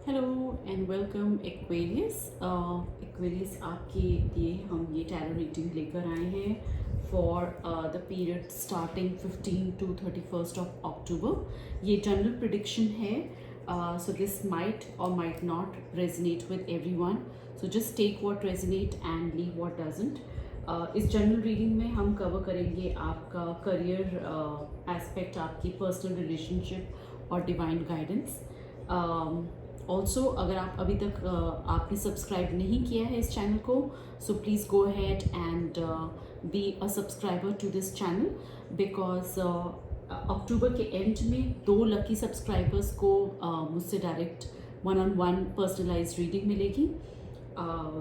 Hello and welcome Aquarius आपके लिए हम ये टैरो रीडिंग लेकर आए हैं for the period starting 15 to 31st of October. ये जनरल प्रिडिक्शन है, so this might or might not resonate with everyone, so just take what resonate and leave what doesn't. इस जनरल रीडिंग में हम cover करेंगे आपका career aspect, आपकी personal relationship और divine guidance. Also अगर आप अभी तक आपने सब्सक्राइब नहीं किया है इस चैनल को, so please go ahead and be a subscriber to this channel, because अक्टूबर के एंड में 2 लकी सब्सक्राइबर्स को मुझसे डायरेक्ट 1-on-1 पर्सनलाइज्ड रीडिंग मिलेगी,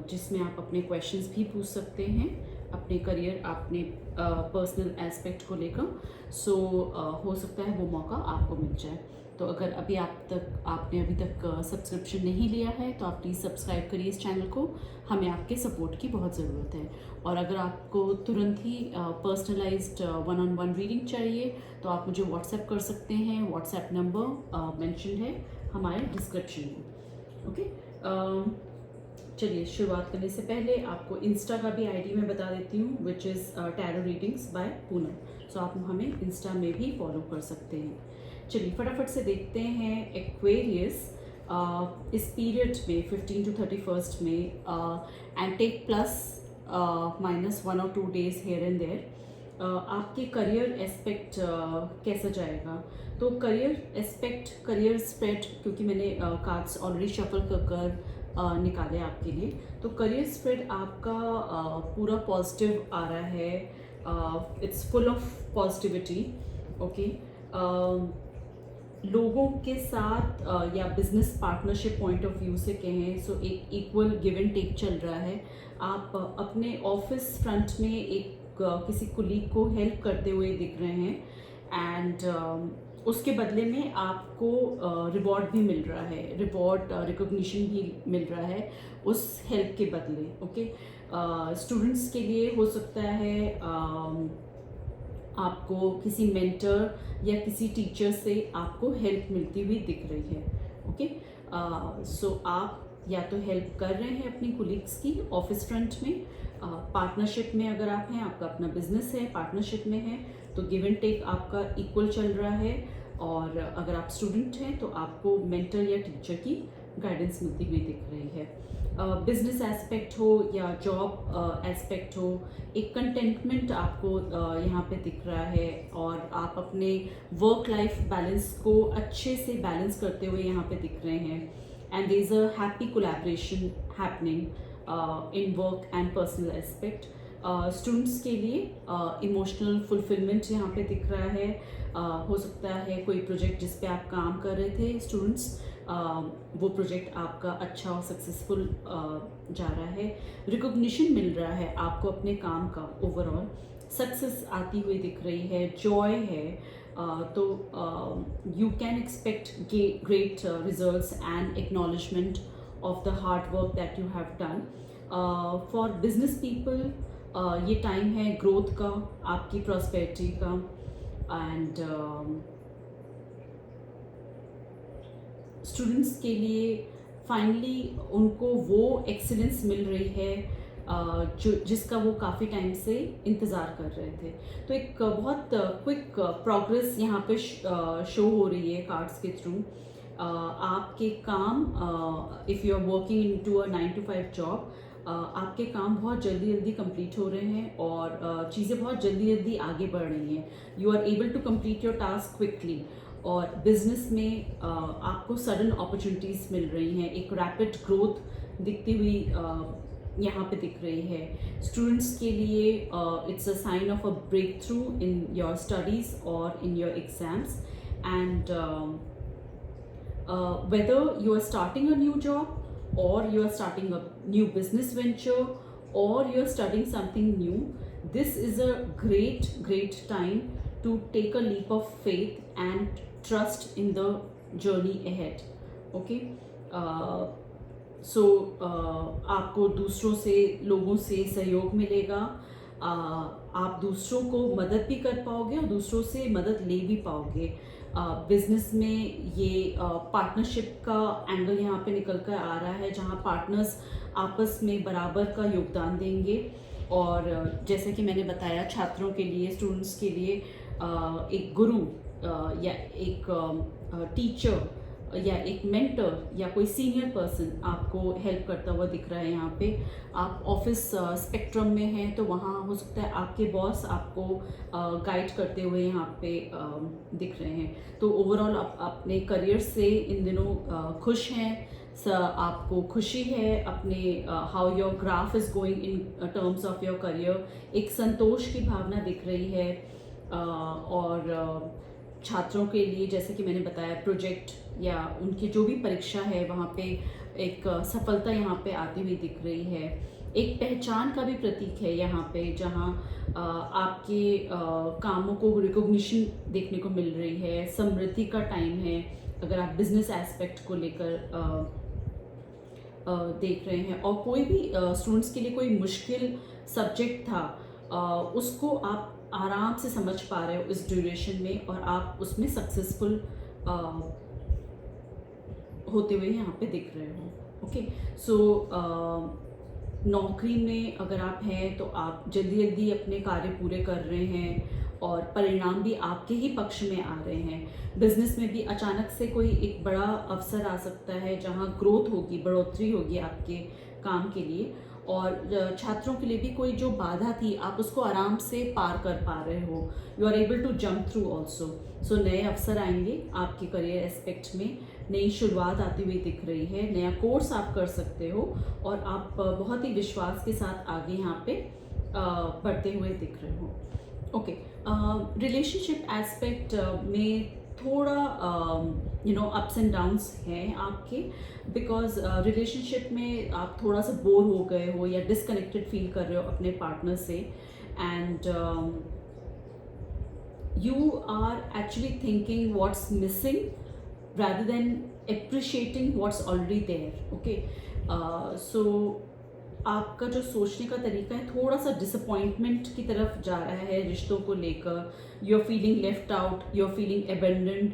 जिसमें आप अपने क्वेश्चंस भी पूछ सकते हैं अपने करियर, अपने पर्सनल एस्पेक्ट को लेकर। सो हो सकता है वो मौका आपको मिल जाए। तो अगर आपने अभी तक सब्सक्रिप्शन नहीं लिया है तो आप प्लीज़ सब्सक्राइब करिए इस चैनल को, हमें आपके सपोर्ट की बहुत ज़रूरत है। और अगर आपको तुरंत ही पर्सनलाइज्ड 1-on-1 रीडिंग चाहिए तो आप मुझे व्हाट्सएप कर सकते हैं। व्हाट्सएप नंबर मेंशन है हमारे डिस्क्रिप्शन में। ओके, चलिए शुरुआत करने से पहले आपको इंस्टा का भी आईडी मैं बता देती हूँ, which is tarot readings by Poonam. So आप हमें इंस्टा में भी फॉलो कर सकते हैं। चलिए फटाफट से देखते हैं एक्वेरियस इस पीरियड में 15 to 31st में, and take plus minus 1 or 2 days here and there. आपके करियर एस्पेक्ट कैसा जाएगा। तो करियर एस्पेक्ट, करियर स्प्रेड, क्योंकि मैंने कार्ड्स ऑलरेडी शफल कर निकाले आपके लिए, तो करियर स्प्रेड आपका पूरा पॉजिटिव आ रहा है। It's full of positivity. Okay, लोगों के साथ या business partnership point of view से कहें, सो एक इक्वल गिव एंड टेक चल रहा है। आप अपने ऑफिस फ्रंट में एक किसी कुलीग को हेल्प करते हुए दिख रहे हैं, एंड उसके बदले में आपको रिवॉर्ड भी मिल रहा है, रिवॉर्ड रिकॉग्निशन भी मिल रहा है उस हेल्प के बदले। ओके, स्टूडेंट्स के लिए हो सकता है आपको किसी मेंटर या किसी टीचर से आपको हेल्प मिलती हुई दिख रही है। ओके, सो आप या तो हेल्प कर रहे हैं अपनी कोलिग्स की ऑफिस फ्रंट में, पार्टनरशिप में अगर आप हैं, आपका अपना बिजनेस है, पार्टनरशिप में है, तो गिव एंड टेक आपका इक्वल चल रहा है। और अगर आप स्टूडेंट हैं तो आपको मेंटर या टीचर की गाइडेंस मिलती हुई दिख रही है। बिजनेस एस्पेक्ट हो या जॉब एस्पेक्ट हो, एक कंटेंटमेंट आपको यहाँ पे दिख रहा है, और आप अपने वर्क लाइफ बैलेंस को अच्छे से बैलेंस करते हुए यहाँ पे दिख रहे हैं। And there is a happy collaboration happening in work and personal aspect. Students के लिए इमोशनल फुलफिलमेंट यहाँ पे दिख रहा है। हो सकता है कोई प्रोजेक्ट जिस पे आप काम कर रहे थे स्टूडेंट्स, वो प्रोजेक्ट आपका अच्छा और सक्सेसफुल जा रहा है। रिकॉग्निशन मिल रहा है आपको अपने काम का, ओवरऑल सक्सेस आती हुई दिख रही है, जॉय है। तो you can expect great results and acknowledgement of the hard work that you have done. For business people ये टाइम है ग्रोथ का, आपकी प्रॉस्पेरिटी का, एंड स्टूडेंट्स के लिए फाइनली उनको वो एक्सीलेंस मिल रही है जो जिसका वो काफ़ी टाइम से इंतज़ार कर रहे थे। तो एक बहुत क्विक प्रोग्रेस यहाँ पे शो हो रही है कार्ड्स के थ्रू। आपके काम, if you are working in to a 9 to 5 job, आपके काम बहुत जल्दी जल्दी कंप्लीट हो रहे हैं, और चीज़ें बहुत जल्दी जल्दी आगे बढ़ रही हैं। You are able to complete your task quickly. और बिजनेस में आपको सडन अपॉर्चुनिटीज़ मिल रही हैं, एक रैपिड ग्रोथ दिखती हुई यहाँ पे दिख रही है। स्टूडेंट्स के लिए it's a sign of a breakthrough in your studies और in your exams. And whether you are starting a new job और you are starting a new business venture or you are studying something new, this is a great time to take a leap of faith and trust in the journey ahead. Okay, so आपको दूसरों से, लोगों से सहयोग मिलेगा। आप दूसरों को मदद भी कर पाओगे और दूसरों से मदद ले भी पाओगे। बिजनेस में ये पार्टनरशिप का एंगल यहाँ पे निकल कर आ रहा है, जहाँ पार्टनर्स आपस में बराबर का योगदान देंगे। और जैसे कि मैंने बताया, छात्रों के लिए, स्टूडेंट्स के लिए एक गुरु या एक टीचर या एक मेंटर या कोई सीनियर पर्सन आपको हेल्प करता हुआ दिख रहा है। यहाँ पे आप ऑफिस स्पेक्ट्रम में हैं तो वहाँ हो सकता है आपके बॉस आपको गाइड करते हुए यहाँ पे दिख रहे हैं। तो ओवरऑल आप अपने करियर से इन दिनों खुश हैं, आपको खुशी है अपने how your graph is going in terms of your career. एक संतोष की भावना दिख रही है। और छात्रों के लिए, जैसे कि मैंने बताया, प्रोजेक्ट या उनकी जो भी परीक्षा है वहाँ पे एक सफलता यहाँ पे आती हुई दिख रही है। एक पहचान का भी प्रतीक है यहाँ पे, जहाँ आपके कामों को रिकॉग्निशन देखने को मिल रही है। समृद्धि का टाइम है अगर आप बिजनेस एस्पेक्ट को लेकर देख रहे हैं। और कोई भी स्टूडेंट्स के लिए कोई मुश्किल सब्जेक्ट था, उसको आप आराम से समझ पा रहे हो इस ड्यूरेशन में, और आप उसमें सक्सेसफुल होते हुए यहाँ पे दिख रहे हो। ओके, सो नौकरी में अगर आप हैं तो आप जल्दी जल्दी अपने कार्य पूरे कर रहे हैं और परिणाम भी आपके ही पक्ष में आ रहे हैं। बिजनेस में भी अचानक से कोई एक बड़ा अवसर आ सकता है जहाँ ग्रोथ होगी, बढ़ोतरी होगी आपके काम के लिए। और छात्रों के लिए भी कोई जो बाधा थी, आप उसको आराम से पार कर पा रहे हो। You are able to jump through also. So नए अवसर आएंगे आपके करियर एस्पेक्ट में, नई शुरुआत आती हुई दिख रही है, नया कोर्स आप कर सकते हो और आप बहुत ही विश्वास के साथ आगे यहाँ पे बढ़ते हुए दिख रहे हो। ओके, रिलेशनशिप एस्पेक्ट में थोड़ा अप्स एंड डाउन्स हैं आपके, बिकॉज रिलेशनशिप में आप थोड़ा सा बोर हो गए हो या डिसकनेक्टेड फील कर रहे हो अपने पार्टनर से, and you are actually thinking what's missing rather than appreciating what's already there. Okay, so आपका जो सोचने का तरीका है थोड़ा सा डिसअपॉइंटमेंट की तरफ जा रहा है रिश्तों को लेकर। You are feeling left out, you are feeling abandoned,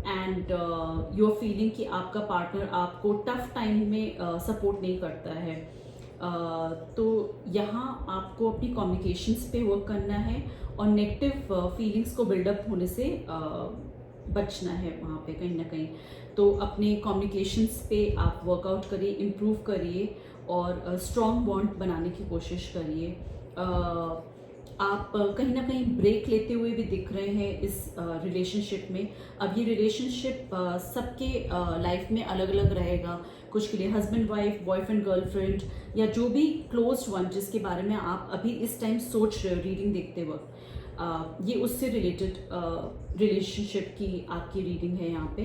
and you are feeling कि आपका पार्टनर आपको टफ टाइम में सपोर्ट नहीं करता है। तो यहाँ आपको अपनी कम्युनिकेशंस पे वर्क करना है और नेगेटिव फीलिंग्स को बिल्डअप होने से बचना है वहाँ पे कहीं ना कहीं। तो अपने कम्युनिकेशंस पे आप वर्कआउट करिए, इम्प्रूव करिए और स्ट्रॉन्ग बॉन्ड बनाने की कोशिश करिए। आप कहीं ना कहीं ब्रेक लेते हुए भी दिख रहे हैं इस रिलेशनशिप में। अब ये रिलेशनशिप सबके लाइफ में अलग अलग रहेगा। कुछ के लिए हस्बैंड वाइफ, बॉयफ्रेंड गर्लफ्रेंड, या जो भी क्लोज वन जिसके बारे में आप अभी इस टाइम सोच रहे हो रीडिंग देखते वक्त, ये उससे रिलेटेड रिलेशनशिप की आपकी रीडिंग है यहाँ पे।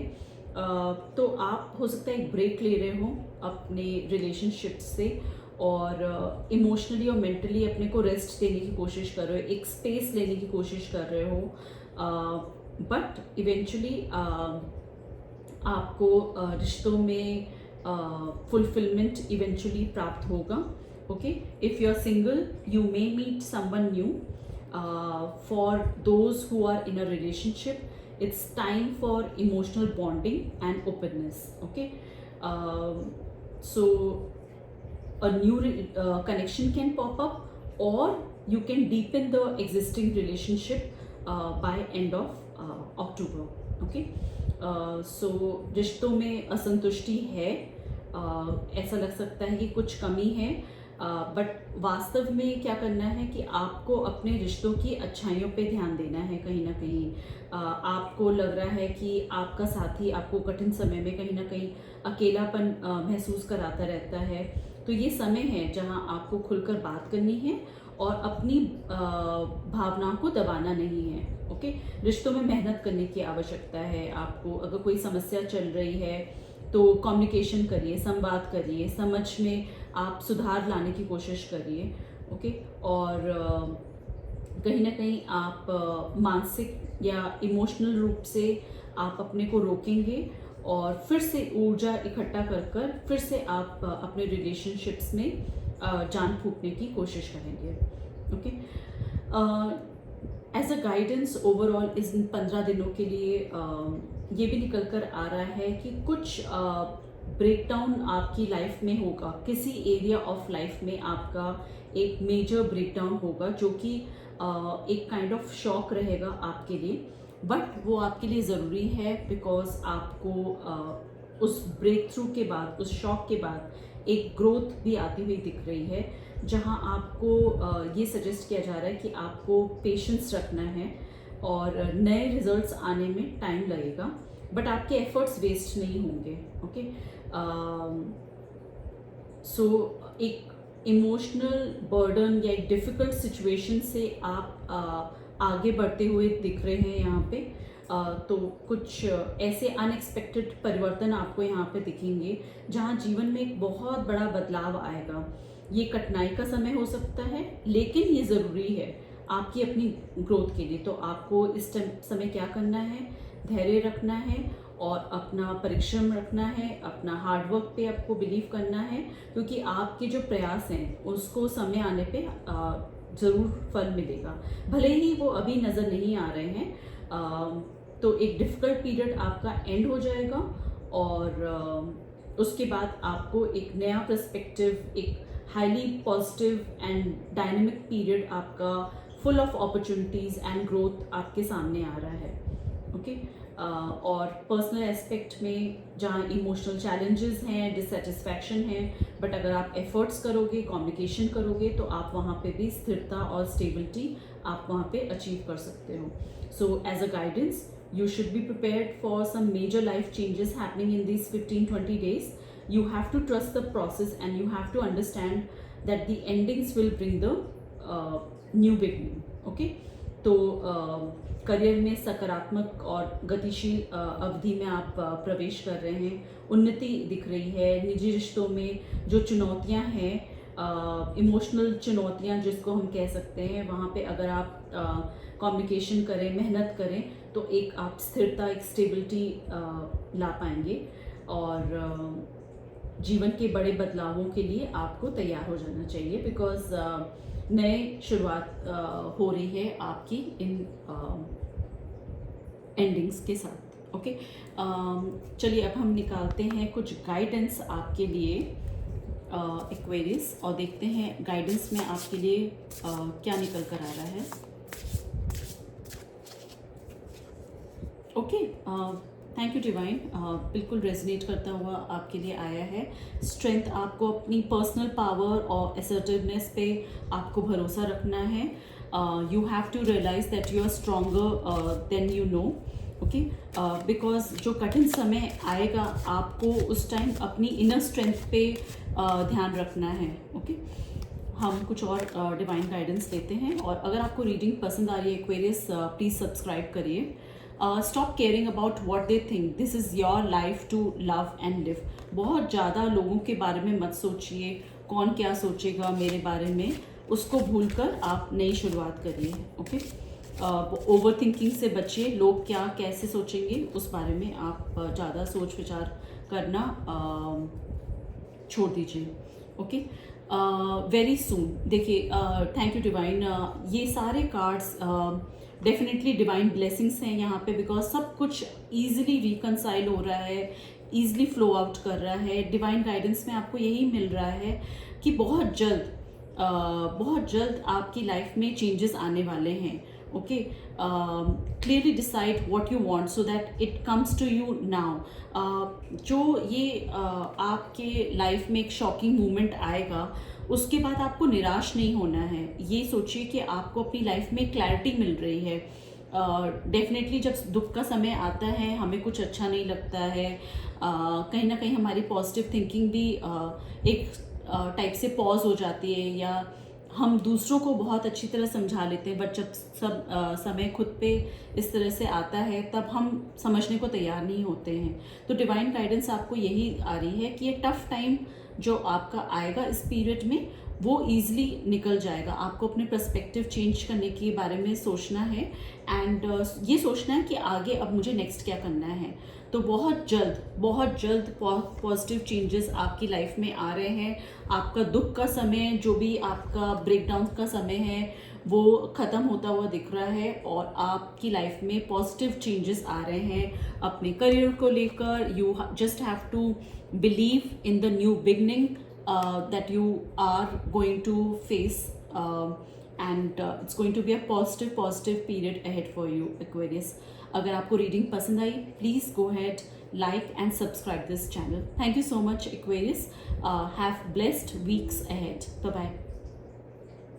तो आप हो सकता है एक ब्रेक ले रहे हो अपने रिलेशनशिप से और इमोशनली और मेंटली अपने को रेस्ट देने की कोशिश कर रहे हो, एक स्पेस लेने की कोशिश कर रहे हो, बट इवेंचुअली आपको रिश्तों में फुलफिलमेंट इवेंचुअली प्राप्त होगा। Okay, if you are single you may meet someone new. For those who are in a relationship, it's time for emotional bonding and openness. Okay, so a new connection can pop up, or you can deepen the existing relationship by end of October. Okay, so रिश्तों में असंतुष्टि है, ऐसा लग सकता है कि कुछ कमी है, बट वास्तव में क्या करना है कि आपको अपने रिश्तों की अच्छाइयों पे ध्यान देना है। कहीं ना कहीं आपको लग रहा है कि आपका साथी आपको कठिन समय में कहीं ना कहीं अकेलापन महसूस कराता रहता है। तो ये समय है जहां आपको खुलकर बात करनी है और अपनी भावनाओं को दबाना नहीं है। ओके, रिश्तों में मेहनत करने की आवश्यकता है आपको। अगर कोई समस्या चल रही है तो कम्युनिकेशन करिए, संवाद करिए, समझ में आप सुधार लाने की कोशिश करिए। ओके, और कहीं ना कहीं आप मानसिक या इमोशनल रूप से आप अपने को रोकेंगे और फिर से ऊर्जा इकट्ठा कर फिर से आप अपने रिलेशनशिप्स में जान फूंकने की कोशिश करेंगे। Okay, as a guidance overall इस 15 दिनों के लिए ये भी निकल कर आ रहा है कि कुछ ब्रेकडाउन आपकी लाइफ में होगा, किसी एरिया ऑफ लाइफ में आपका एक मेजर ब्रेकडाउन होगा जो कि एक काइंड ऑफ शॉक रहेगा आपके लिए, बट वो आपके लिए ज़रूरी है बिकॉज आपको उस ब्रेक थ्रू के बाद, उस शॉक के बाद एक ग्रोथ भी आती हुई दिख रही है, जहां आपको ये सजेस्ट किया जा रहा है कि आपको पेशेंस रखना है और नए रिजल्ट्स आने में टाइम लगेगा, बट आपके एफर्ट्स वेस्ट नहीं होंगे। ओके, सो एक इमोशनल बर्डन या एक डिफ़िकल्ट सिचुएशन से आप आगे बढ़ते हुए दिख रहे हैं यहाँ पे। तो कुछ ऐसे अनएक्सपेक्टेड परिवर्तन आपको यहाँ पे दिखेंगे जहाँ जीवन में एक बहुत बड़ा बदलाव आएगा। ये कठिनाई का समय हो सकता है, लेकिन ये ज़रूरी है आपकी अपनी ग्रोथ के लिए। तो आपको इस समय क्या करना है, धैर्य रखना है और अपना परिश्रम रखना है, अपना हार्डवर्क पे आपको बिलीव करना है, क्योंकि आपके जो प्रयास हैं उसको समय आने पे ज़रूर फल मिलेगा, भले ही वो अभी नज़र नहीं आ रहे हैं। तो एक डिफ़िकल्ट पीरियड आपका एंड हो जाएगा और उसके बाद आपको एक नया पर्सपेक्टिव, एक highly positive and dynamic period आपका full of opportunities and growth आपके सामने आ रहा है। ओके, और पर्सनल एस्पेक्ट में जहाँ इमोशनल चैलेंजेस हैं, डिससेटिस्फैक्शन है, बट अगर आप एफर्ट्स करोगे, कम्युनिकेशन करोगे, तो आप वहाँ पे भी स्थिरता और स्टेबिलिटी आप वहाँ पे अचीव कर सकते हो। So as a guidance you should be prepared for some major life changes happening in these 15-20 days. You have to trust the process and you have to understand that the endings will bring the new beginning. Okay, तो career में सकारात्मक और गतिशील अवधि में आप प्रवेश कर रहे हैं, उन्नति दिख रही है। निजी रिश्तों में जो चुनौतियां हैं, इमोशनल चुनौतियां जिसको हम कह सकते हैं, वहाँ पे अगर आप कम्युनिकेशन करें, मेहनत करें, तो एक आप स्थिरता, एक स्टेबिलिटी ला पाएंगे और जीवन के बड़े बदलावों के लिए आपको तैयार हो जाना चाहिए, बिकॉज नए शुरुआत हो रही है आपकी इन एंडिंग्स के साथ। ओके, चलिए अब हम निकालते हैं कुछ गाइडेंस आपके लिए एक्वेरियस और देखते हैं गाइडेंस में आपके लिए क्या निकल कर आ रहा है। ओके, थैंक यू डिवाइन, बिल्कुल रेजोनेट करता हुआ आपके लिए आया है। स्ट्रेंथ, आपको अपनी पर्सनल पावर और असर्टिवनेस पे आपको भरोसा रखना है। You have to realise that you are stronger than you know. Okay, because जो कठिन समय आएगा आपको उस टाइम अपनी इनर स्ट्रेंथ पे ध्यान रखना है। ओके, हम कुछ और डिवाइन गाइडेंस लेते हैं, और अगर आपको रीडिंग पसंद आ रही है एक्वेरियस, प्लीज़ सब्सक्राइब करिए। Stop caring about what they think, this is your life to love and live. बहुत ज़्यादा लोगों के बारे में मत सोचिए, कौन क्या सोचेगा मेरे बारे में, उसको भूलकर आप नई शुरुआत करिए। ओके, ओवर थिंकिंग से बचिए, लोग क्या कैसे सोचेंगे उस बारे में आप ज़्यादा सोच विचार करना छोड़ दीजिए। ओके, वेरी सून, देखिए, थैंक यू डिवाइन, ये सारे कार्ड्स डेफिनेटली डिवाइन ब्लेसिंग्स हैं यहाँ पे, बिकॉज सब कुछ ईजिली रिकनसाइल हो रहा है, ईजिली फ्लो आउट कर रहा है। डिवाइन गाइडेंस में आपको यही मिल रहा है कि बहुत जल्द आपकी लाइफ में चेंजेस आने वाले हैं। Okay, clearly decide what you want so that it comes to you now. जो ये आपके लाइफ में एक शॉकिंग मोमेंट आएगा, उसके बाद आपको निराश नहीं होना है। ये सोचिए कि आपको अपनी लाइफ में क्लैरिटी मिल रही है। डेफिनेटली जब दुख का समय आता है, हमें कुछ अच्छा नहीं लगता है, कहीं ना कहीं हमारी पॉजिटिव थिंकिंग भी एक टाइप से पॉज हो जाती है, या हम दूसरों को बहुत अच्छी तरह समझा लेते हैं, बट जब समय खुद पे इस तरह से आता है तब हम समझने को तैयार नहीं होते हैं। तो डिवाइन गाइडेंस आपको यही आ रही है कि ये टफ टाइम जो आपका आएगा इस पीरियड में, वो ईजिली निकल जाएगा। आपको अपने पर्सपेक्टिव चेंज करने के बारे में सोचना है, एंड ये सोचना है कि आगे अब मुझे नेक्स्ट क्या करना है। तो बहुत जल्द पॉजिटिव चेंजेस आपकी लाइफ में आ रहे हैं। आपका दुख का समय, जो भी आपका ब्रेकडाउन का समय है, वो ख़त्म होता हुआ दिख रहा है और आपकी लाइफ में पॉजिटिव चेंजेस आ रहे हैं अपने करियर को लेकर. You just have to believe in the new beginning that you are going to face and it's going to be a positive period ahead for you, Aquarius. अगर आपको reading पसंद आई, please go ahead, like and subscribe this channel. Thank you so much, Aquarius. Have blessed weeks ahead. Bye bye.